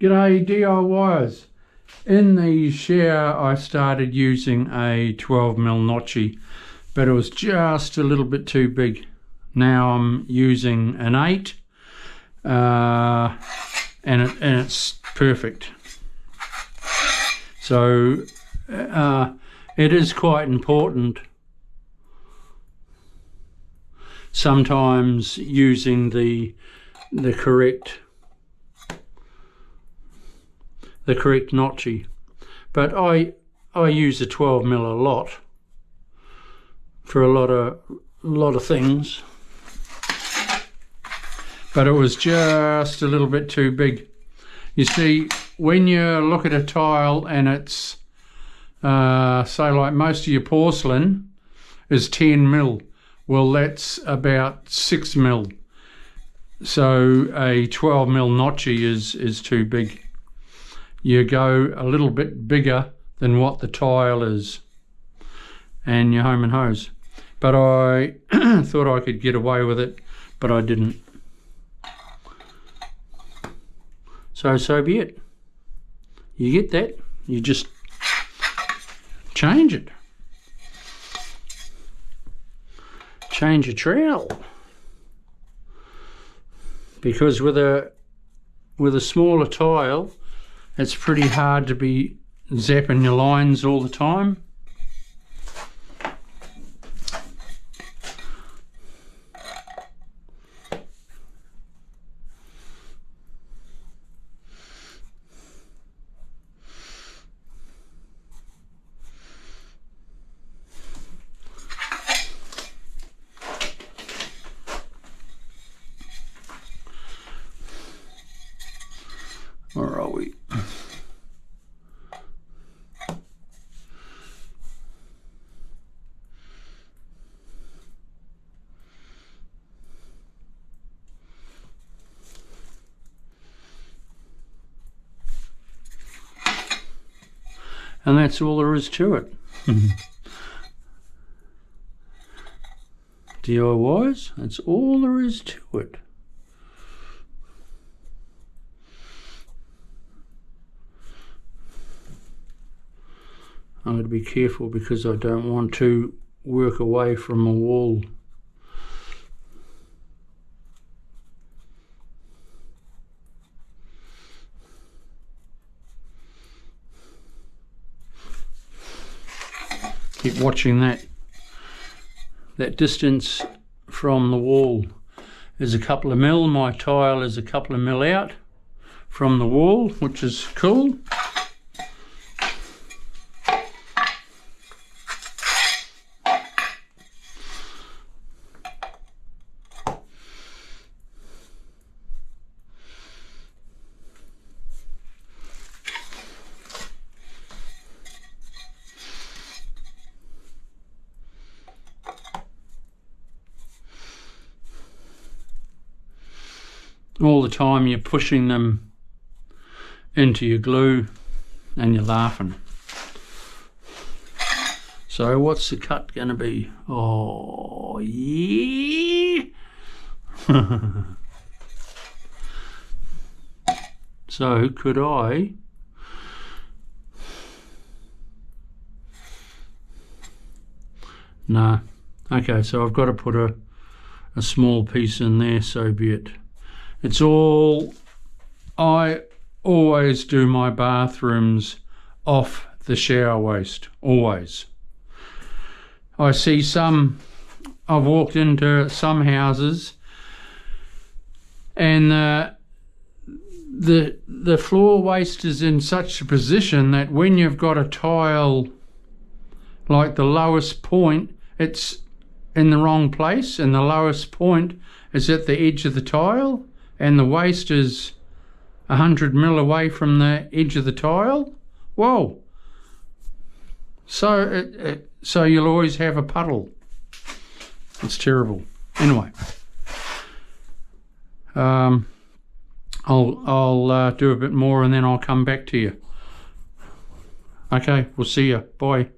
G'day DIYers. In the shower I started using a 12mm notchy, but it was just a little bit too big. Now I'm using an 8 and it's perfect. So it is quite important sometimes using the correct notchy, but I use a 12mm a lot for a lot of things, but it was just a little bit too big. You see, when you look at a tile and it's say like most of your porcelain is 10mm, well that's about 6mm, so a 12mm notchy is too big. You go a little bit bigger than what the tile is and you're home and hose. But I thought I could get away with it, but I didn't. So be it. You get that, you just change it. Change your trowel. Because with a smaller tile, it's pretty hard to be zapping your lines all the time. Where are we? And that's all there is to it. DIYs, that's all there is to it. I'm going to be careful because I don't want to work away from a wall. Keep watching that distance from the wall is a couple of mil. My tile is a couple of mil out from the wall, which is cool. All the time you're pushing them into your glue and you're laughing. So what's the cut going to be? Oh yeah. So could I no. Okay, so I've got to put a small piece in there, so be it. It's all, I always do my bathrooms off the shower waste, always. I see some, I've walked into some houses and the floor waste is in such a position that when you've got a tile like the lowest point, it's in the wrong place, and the lowest point is at the edge of the tile, and the waste is 100mm away from the edge of the tile. Whoa! So so you'll always have a puddle. It's terrible. Anyway, I'll do a bit more and then I'll come back to you. Okay, we'll see you. Bye.